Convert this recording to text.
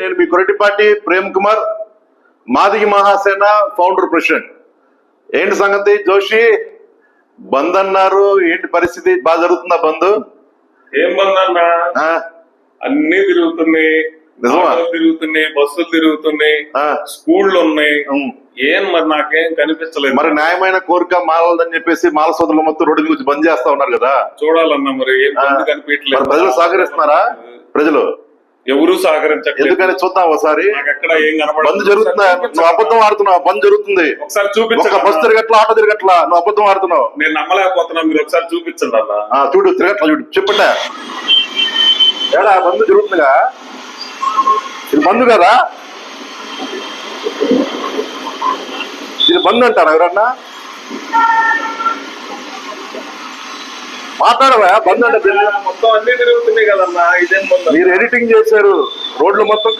నేను మీ Koratipati Prem Kumar, Madiga Mahasena founder president. ఏంటి సంగతి జోషి? బంద్ అన్నారు, ఏంటి పరిస్థితి? బాగా జరుగుతుందా బంద్? ఏం బంద్ అన్నా? అన్ని తిరుగుతున్నాయి, తిరుగుతున్నాయి, బస్సులు తిరుగుతున్నాయి, స్కూళ్ళు ఉన్నాయి. ఏం మరి నాకేం కనిపించలేదు. మరి న్యాయమైన కోరిక మాలదని చెప్పేసి మాల సోదరులు మొత్తం రోడ్డు గురించి బంద్ చేస్తా ఉన్నారు కదా. చూడాలన్నా మరి ఏం బంద్ కనిపించలేదు. ప్రజలు సహకరిస్తున్నారా? ప్రజలు ఎవరు సహకరించట్లేదు. ఎందుకని చూద్దాం ఒకసారి. ఎక్కడ ఏం కనపడదు. బంద్ జరుగుతుందా? నువ్వు అబద్ధం ఆడుతున్నావు. బంద్ జరుగుతుంది. ఒకసారి చూపించండి. బస్సు తిరగట్లా, ఆటో తిరగట్లా, నువ్వు అబద్ధం ఆడుతున్నావు. నేను నమ్మలేకపోతున్నా. మీరు ఒకసారి చూపించండి అన్న. చూడు, తిరగట్లా చూడు. చెప్పండి ఏడా బంద్ జరుగుతుందిగా? ఇది బంద్ కదా? ఇది బంద్ అంటారా ఎవరన్నా? మాట్లాడవా? బంద్ అంటే మొత్తం అన్ని తిరుగుతున్నాయి కదన్నా. ఇదేం బంద్? మీరు ఎడిటింగ్ చేశారు, రోడ్లు మొత్తం